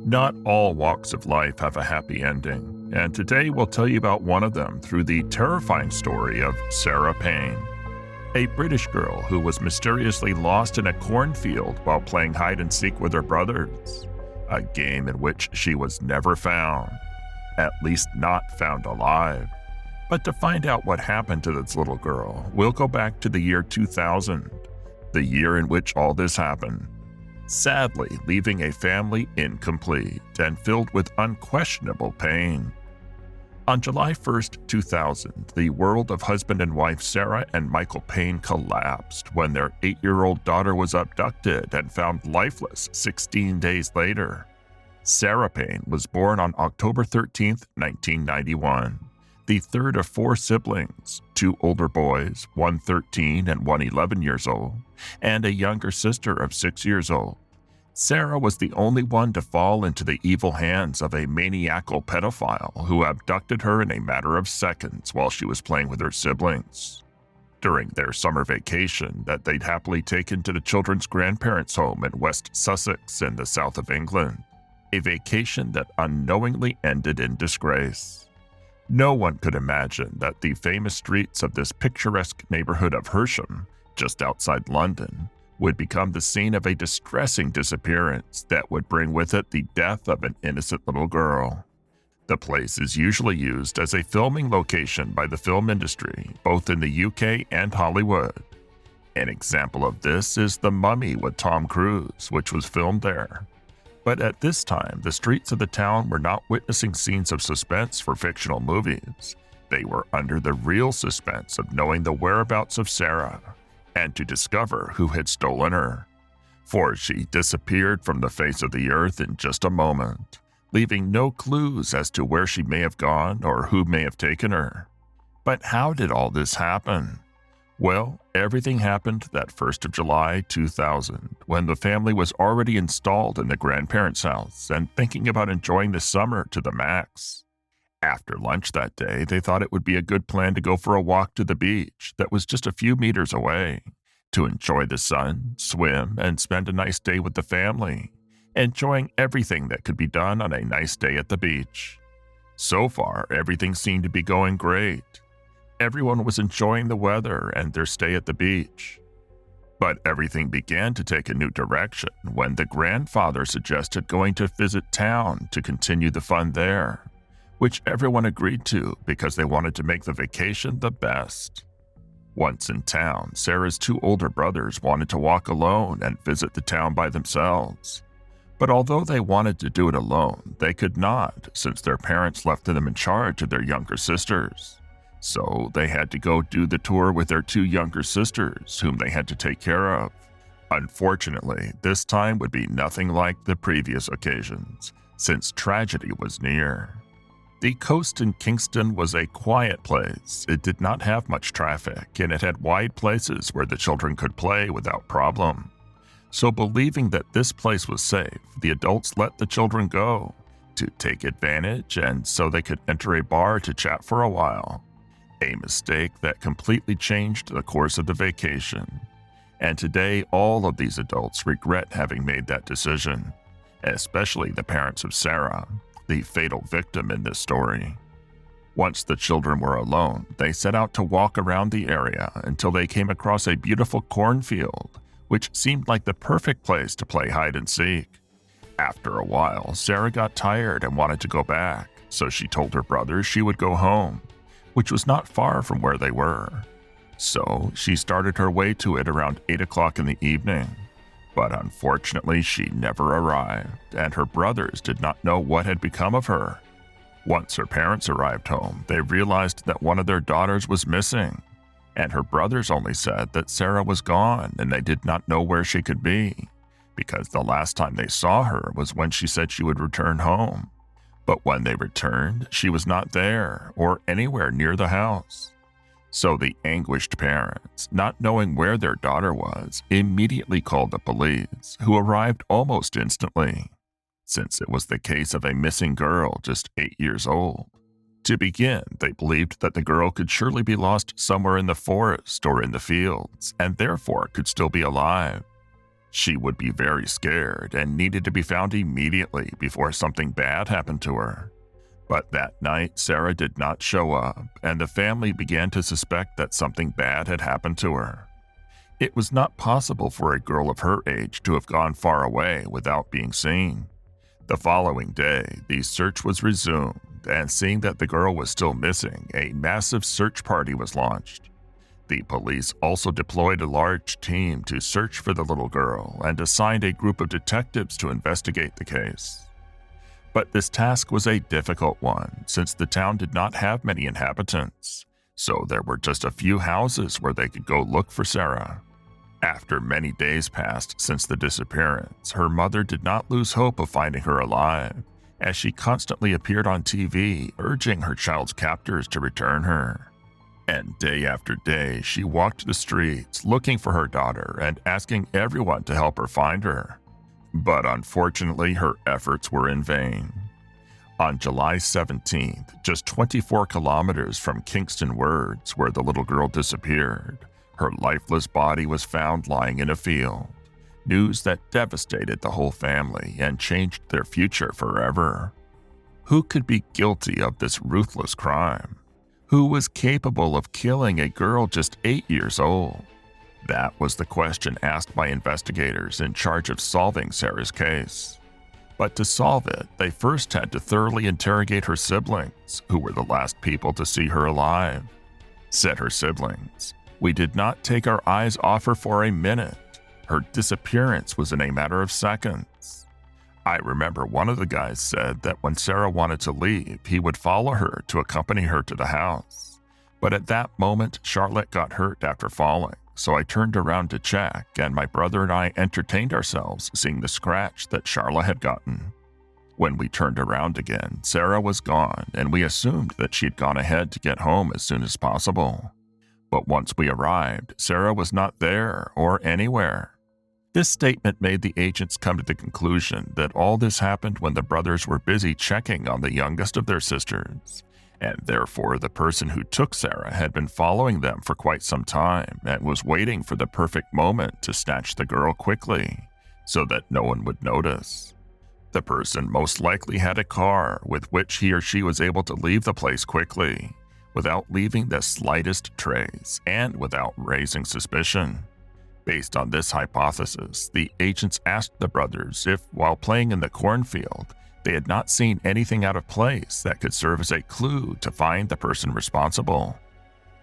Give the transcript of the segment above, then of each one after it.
Not all walks of life have a happy ending, and today we'll tell you about one of them through the terrifying story of Sarah Payne, a British girl who was mysteriously lost in a cornfield while playing hide-and-seek with her brothers, a game in which she was never found, at least not found alive. But to find out what happened to this little girl, we'll go back to the year 2000, the year in which all this happened, sadly leaving a family incomplete and filled with unquestionable pain. On July 1st, 2000, the world of husband and wife Sarah and Michael Payne collapsed when their 8-year-old daughter was abducted and found lifeless 16 days later. Sarah Payne was born on October 13th, 1991, the third of 4 siblings, 2 older boys, one 13 and one 11 years old, and a younger sister of 6 years old. Sarah was the only one to fall into the evil hands of a maniacal pedophile who abducted her in a matter of seconds while she was playing with her siblings. During their summer vacation that they'd happily taken to the children's grandparents' home in West Sussex in the south of England, a vacation that unknowingly ended in disgrace. No one could imagine that the famous streets of this picturesque neighborhood of Hersham, just outside London, would become the scene of a distressing disappearance that would bring with it the death of an innocent little girl. The place is usually used as a filming location by the film industry, both in the UK and Hollywood. An example of this is The Mummy with Tom Cruise, which was filmed there. But at this time, the streets of the town were not witnessing scenes of suspense for fictional movies. They were under the real suspense of knowing the whereabouts of Sarah and to discover who had stolen her. For she disappeared from the face of the earth in just a moment, leaving no clues as to where she may have gone or who may have taken her. But how did all this happen? Well, everything happened that 1st of July 2000, when the family was already installed in the grandparents' house and thinking about enjoying the summer to the max. After lunch that day, they thought it would be a good plan to go for a walk to the beach that was just a few meters away, to enjoy the sun, swim, and spend a nice day with the family, enjoying everything that could be done on a nice day at the beach. So far, everything seemed to be going great. Everyone was enjoying the weather and their stay at the beach. But everything began to take a new direction when the grandfather suggested going to visit town to continue the fun there, which everyone agreed to because they wanted to make the vacation the best. Once in town, Sarah's 2 older brothers wanted to walk alone and visit the town by themselves. But although they wanted to do it alone, they could not since their parents left them in charge of their younger sisters. So they had to go do the tour with their 2 younger sisters, whom they had to take care of. Unfortunately, this time would be nothing like the previous occasions, since tragedy was near. The coast in Kingston was a quiet place. It did not have much traffic, and it had wide places where the children could play without problem. So believing that this place was safe, the adults let the children go to take advantage and so they could enter a bar to chat for a while. A mistake that completely changed the course of the vacation. And today, all of these adults regret having made that decision, especially the parents of Sarah, the fatal victim in this story. Once the children were alone, they set out to walk around the area until they came across a beautiful cornfield, which seemed like the perfect place to play hide and seek. After a while, Sarah got tired and wanted to go back, so she told her brothers she would go home, which was not far from where they were. So she started her way to it around 8 o'clock in the evening. But unfortunately, she never arrived, and her brothers did not know what had become of her. Once her parents arrived home, they realized that one of their daughters was missing, and her brothers only said that Sarah was gone and they did not know where she could be, because the last time they saw her was when she said she would return home. But when they returned, she was not there or anywhere near the house. So the anguished parents, not knowing where their daughter was, immediately called the police, who arrived almost instantly, since it was the case of a missing girl just 8 years old. To begin, they believed that the girl could surely be lost somewhere in the forest or in the fields, and therefore could still be alive. She would be very scared and needed to be found immediately before something bad happened to her. But that night, Sarah did not show up, and the family began to suspect that something bad had happened to her. It was not possible for a girl of her age to have gone far away without being seen. The following day, the search was resumed, and seeing that the girl was still missing, a massive search party was launched. The police also deployed a large team to search for the little girl and assigned a group of detectives to investigate the case. But this task was a difficult one since the town did not have many inhabitants, so there were just a few houses where they could go look for Sarah. After many days passed since the disappearance, her mother did not lose hope of finding her alive, as she constantly appeared on TV urging her child's captors to return her. And day after day, she walked the streets looking for her daughter and asking everyone to help her find her. But unfortunately, her efforts were in vain. On July 17th, just 24 kilometers from Kingston Words, where the little girl disappeared, her lifeless body was found lying in a field. News that devastated the whole family and changed their future forever. Who could be guilty of this ruthless crime? Who was capable of killing a girl just 8 years old? That was the question asked by investigators in charge of solving Sarah's case. But to solve it, they first had to thoroughly interrogate her siblings, who were the last people to see her alive. Said her siblings, "We did not take our eyes off her for a minute. Her disappearance was in a matter of seconds." I remember one of the guys said that when Sarah wanted to leave, he would follow her to accompany her to the house. But at that moment, Charlotte got hurt after falling, so I turned around to check, and my brother and I entertained ourselves seeing the scratch that Charlotte had gotten. When we turned around again, Sarah was gone, and we assumed that she'd gone ahead to get home as soon as possible. But once we arrived, Sarah was not there or anywhere. This statement made the agents come to the conclusion that all this happened when the brothers were busy checking on the youngest of their sisters, and therefore the person who took Sarah had been following them for quite some time and was waiting for the perfect moment to snatch the girl quickly, so that no one would notice. The person most likely had a car with which he or she was able to leave the place quickly, without leaving the slightest trace and without raising suspicion. Based on this hypothesis, the agents asked the brothers if, while playing in the cornfield, they had not seen anything out of place that could serve as a clue to find the person responsible.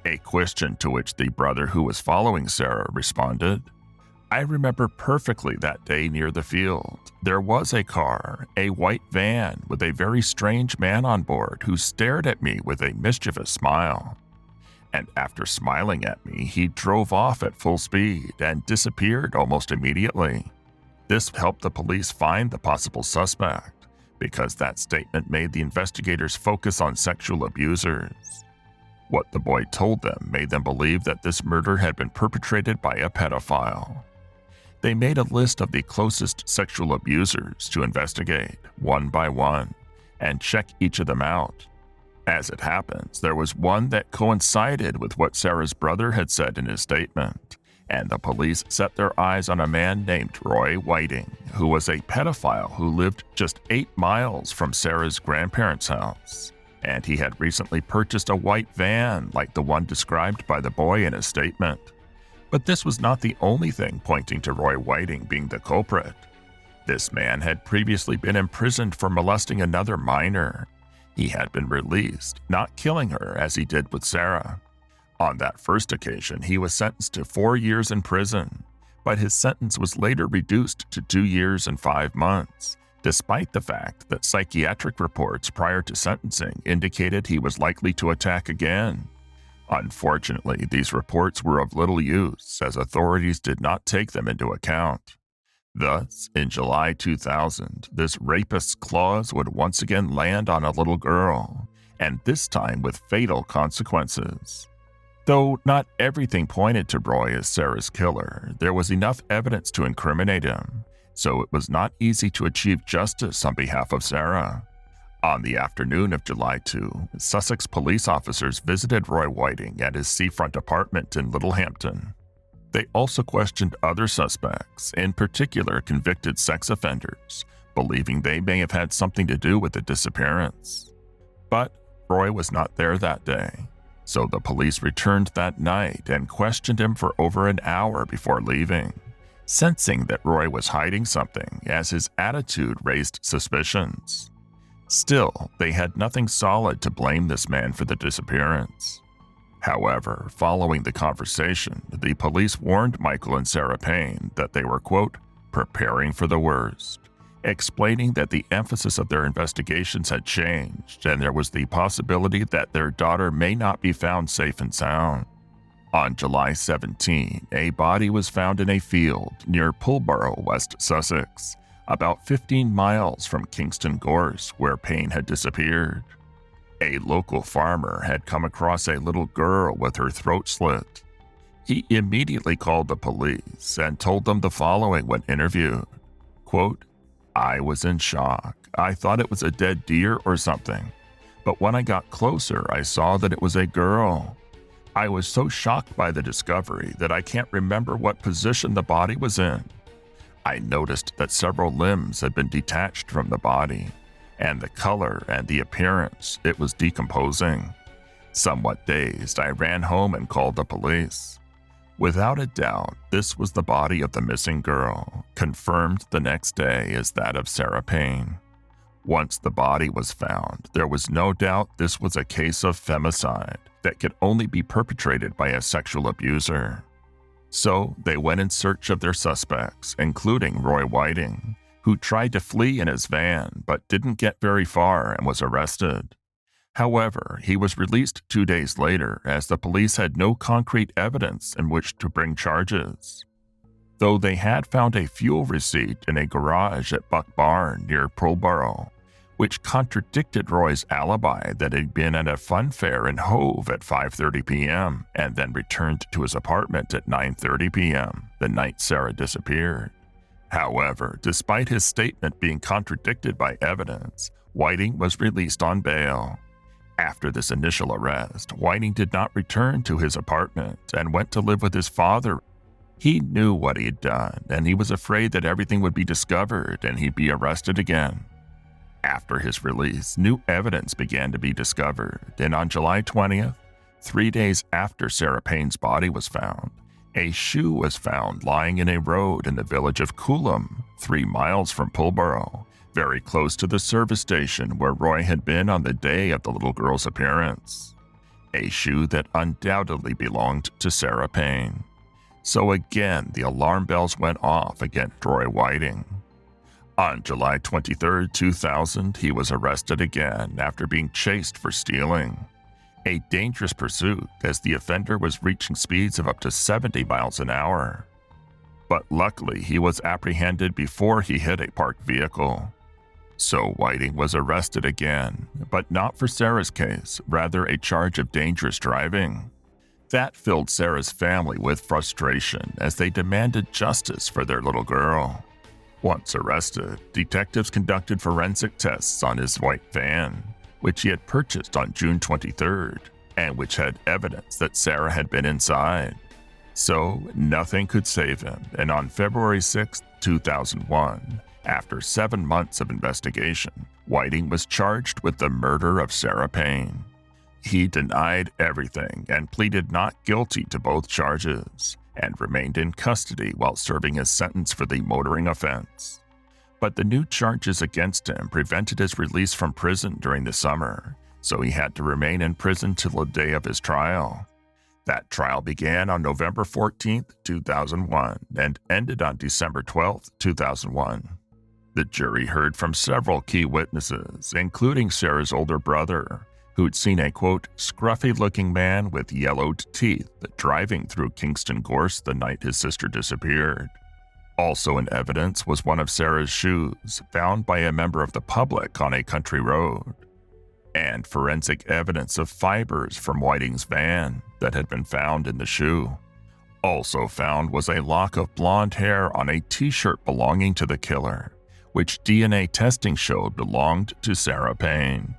A question to which the brother who was following Sarah responded, "I remember perfectly that day near the field. There was a car, a white van with a very strange man on board who stared at me with a mischievous smile. And after smiling at me, he drove off at full speed and disappeared almost immediately." This helped the police find the possible suspect, because that statement made the investigators focus on sexual abusers. What the boy told them made them believe that this murder had been perpetrated by a pedophile. They made a list of the closest sexual abusers to investigate, one by one, and check each of them out. As it happens, there was one that coincided with what Sarah's brother had said in his statement, and the police set their eyes on a man named Roy Whiting, who was a pedophile who lived just 8 miles from Sarah's grandparents' house, and he had recently purchased a white van like the one described by the boy in his statement. But this was not the only thing pointing to Roy Whiting being the culprit. This man had previously been imprisoned for molesting another minor. He had been released, not killing her as he did with Sarah. On that first occasion, he was sentenced to 4 years in prison, but his sentence was later reduced to 2 years and 5 months, despite the fact that psychiatric reports prior to sentencing indicated he was likely to attack again. Unfortunately, these reports were of little use, as authorities did not take them into account. Thus, in July 2000, this rapist's claws would once again land on a little girl, and this time with fatal consequences. Though not everything pointed to Roy as Sarah's killer, there was enough evidence to incriminate him, so it was not easy to achieve justice on behalf of Sarah. On the afternoon of July 2, Sussex police officers visited Roy Whiting at his seafront apartment in Littlehampton. They also questioned other suspects, in particular convicted sex offenders, believing they may have had something to do with the disappearance. But Roy was not there that day, so the police returned that night and questioned him for over an hour before leaving, sensing that Roy was hiding something as his attitude raised suspicions. Still, they had nothing solid to blame this man for the disappearance. However, following the conversation, the police warned Michael and Sarah Payne that they were, quote, preparing for the worst, explaining that the emphasis of their investigations had changed and there was the possibility that their daughter may not be found safe and sound. On July 17, a body was found in a field near Pulborough, West Sussex, about 15 miles from Kingston Gorse, where Payne had disappeared. A local farmer had come across a little girl with her throat slit. He immediately called the police and told them the following when interviewed, quote, I was in shock. I thought it was a dead deer or something. But when I got closer, I saw that it was a girl. I was so shocked by the discovery that I can't remember what position the body was in. I noticed that several limbs had been detached from the body, and the color and the appearance, it was decomposing. Somewhat dazed, I ran home and called the police. Without a doubt, this was the body of the missing girl, confirmed the next day as that of Sarah Payne. Once the body was found, there was no doubt this was a case of femicide that could only be perpetrated by a sexual abuser. So they went in search of their suspects, including Roy Whiting, who tried to flee in his van but didn't get very far and was arrested. However, he was released 2 days later as the police had no concrete evidence in which to bring charges. Though they had found a fuel receipt in a garage at Buck Barn near Pulborough, which contradicted Roy's alibi that he'd been at a fun fair in Hove at 5:30 p.m. and then returned to his apartment at 9:30 p.m., the night Sarah disappeared. However, despite his statement being contradicted by evidence, Whiting was released on bail. After this initial arrest, Whiting did not return to his apartment and went to live with his father. He knew what he had done, and he was afraid that everything would be discovered and he'd be arrested again. After his release, new evidence began to be discovered, and on July 20th, 3 days after Sarah Payne's body was found, a shoe was found lying in a road in the village of Coolum, 3 miles from Pulborough, very close to the service station where Roy had been on the day of the little girl's appearance. A shoe that undoubtedly belonged to Sarah Payne. So again, the alarm bells went off against Roy Whiting. On July 23, 2000, he was arrested again after being chased for stealing. A dangerous pursuit as the offender was reaching speeds of up to 70 miles an hour. But luckily, he was apprehended before he hit a parked vehicle. So Whiting was arrested again, but not for Sarah's case, rather a charge of dangerous driving. That filled Sarah's family with frustration as they demanded justice for their little girl. Once arrested, detectives conducted forensic tests on his white van, which he had purchased on June 23rd, and which had evidence that Sarah had been inside. So nothing could save him, and on February 6, 2001, after 7 months of investigation, Whiting was charged with the murder of Sarah Payne. He denied everything and pleaded not guilty to both charges, and remained in custody while serving his sentence for the motoring offense. But the new charges against him prevented his release from prison during the summer, so he had to remain in prison till the day of his trial. That trial began on November 14, 2001, and ended on December 12, 2001. The jury heard from several key witnesses, including Sarah's older brother, who'd seen a, quote, scruffy-looking man with yellowed teeth driving through Kingston Gorse the night his sister disappeared. Also in evidence was one of Sarah's shoes, found by a member of the public on a country road, and forensic evidence of fibers from Whiting's van that had been found in the shoe. Also found was a lock of blonde hair on a t-shirt belonging to the killer, which DNA testing showed belonged to Sarah Payne.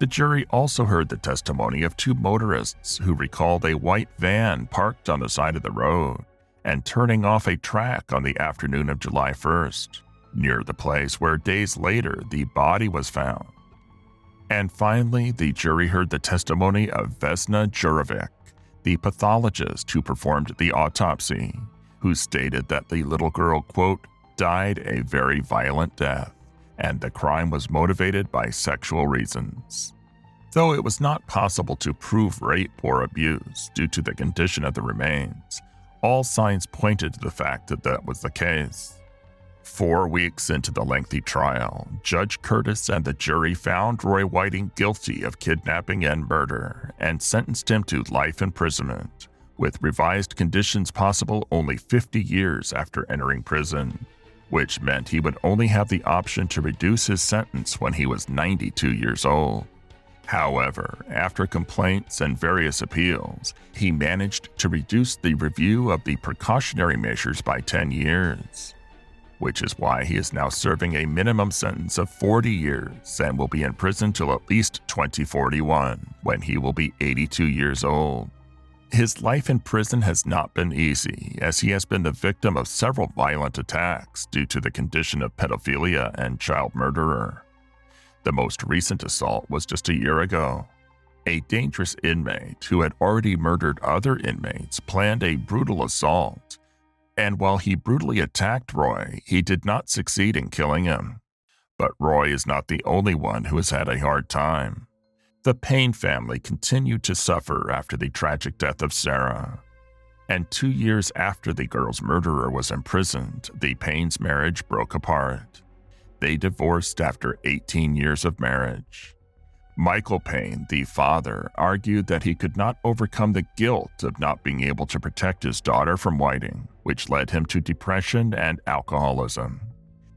The jury also heard the testimony of 2 motorists who recalled a white van parked on the side of the road, and turning off a track on the afternoon of July 1st, near the place where days later the body was found. And finally, the jury heard the testimony of Vesna Jurovic, the pathologist who performed the autopsy, who stated that the little girl, quote, died a very violent death, and the crime was motivated by sexual reasons. Though it was not possible to prove rape or abuse due to the condition of the remains, all signs pointed to the fact that that was the case. 4 weeks into the lengthy trial, Judge Curtis and the jury found Roy Whiting guilty of kidnapping and murder and sentenced him to life imprisonment, with revised conditions possible only 50 years after entering prison, which meant he would only have the option to reduce his sentence when he was 92 years old. However, after complaints and various appeals, he managed to reduce the review of the precautionary measures by 10 years. Which is why he is now serving a minimum sentence of 40 years and will be in prison till at least 2041, when he will be 82 years old. His life in prison has not been easy, as he has been the victim of several violent attacks due to the condition of pedophilia and child murderer. The most recent assault was just a year ago. A dangerous inmate who had already murdered other inmates planned a brutal assault, and while he brutally attacked Roy, he did not succeed in killing him. But Roy is not the only one who has had a hard time. The Payne family continued to suffer after the tragic death of Sarah. And 2 years after the girl's murderer was imprisoned, the Payne's marriage broke apart. They divorced after 18 years of marriage. Michael Payne, the father, argued that he could not overcome the guilt of not being able to protect his daughter from Whiting, which led him to depression and alcoholism.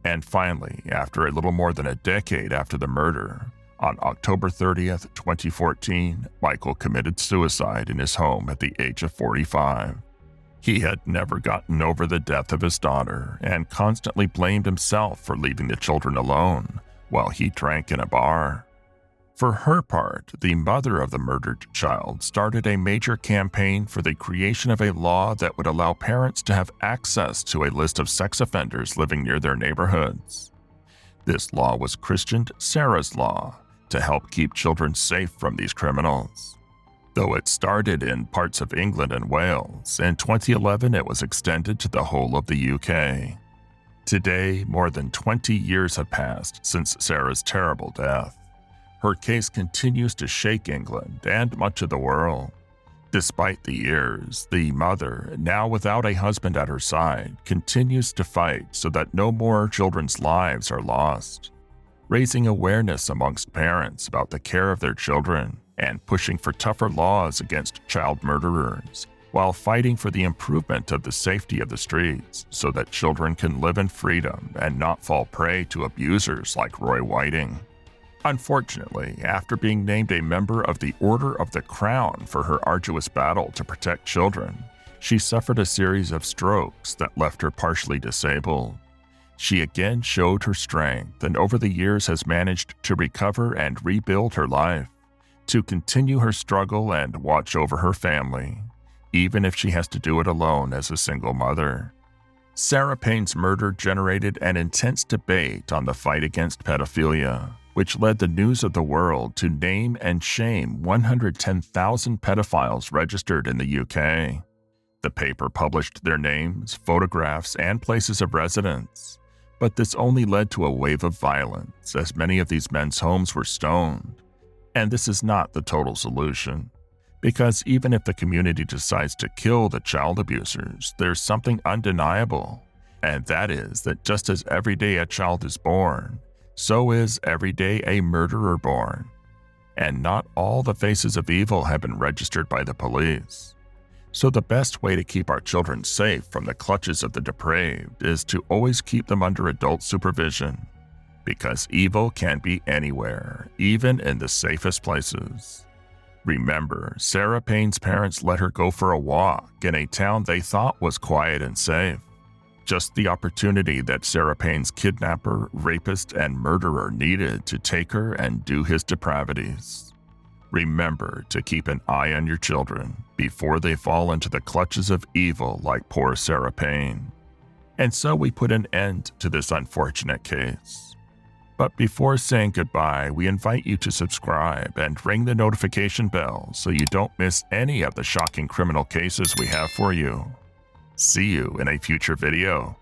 And finally, after a little more than a decade after the murder, on October 30th, 2014, Michael committed suicide in his home at the age of 45. He had never gotten over the death of his daughter and constantly blamed himself for leaving the children alone while he drank in a bar. For her part, the mother of the murdered child started a major campaign for the creation of a law that would allow parents to have access to a list of sex offenders living near their neighborhoods. This law was christened Sarah's Law to help keep children safe from these criminals. Though it started in parts of England and Wales, in 2011 it was extended to the whole of the UK. Today, more than 20 years have passed since Sarah's terrible death. Her case continues to shake England and much of the world. Despite the years, the mother, now without a husband at her side, continues to fight so that no more children's lives are lost, raising awareness amongst parents about the care of their children and pushing for tougher laws against child murderers, while fighting for the improvement of the safety of the streets so that children can live in freedom and not fall prey to abusers like Roy Whiting. Unfortunately, after being named a member of the Order of the Crown for her arduous battle to protect children, she suffered a series of strokes that left her partially disabled. She again showed her strength and over the years has managed to recover and rebuild her life, to continue her struggle and watch over her family, even if she has to do it alone as a single mother. Sarah Payne's murder generated an intense debate on the fight against pedophilia, which led the news of the world to name and shame 110,000 pedophiles registered in the UK. The paper published their names, photographs, and places of residence, but this only led to a wave of violence as many of these men's homes were stoned. And this is not the total solution, because even if the community decides to kill the child abusers, there's something undeniable, and that is that just as every day a child is born, so is every day a murderer born. And not all the faces of evil have been registered by the police. So the best way to keep our children safe from the clutches of the depraved is to always keep them under adult supervision, because evil can be anywhere, even in the safest places. Remember, Sarah Payne's parents let her go for a walk in a town they thought was quiet and safe. Just the opportunity that Sarah Payne's kidnapper, rapist, and murderer needed to take her and do his depravities. Remember to keep an eye on your children before they fall into the clutches of evil like poor Sarah Payne. And so we put an end to this unfortunate case. But before saying goodbye, we invite you to subscribe and ring the notification bell so you don't miss any of the shocking criminal cases we have for you. See you in a future video.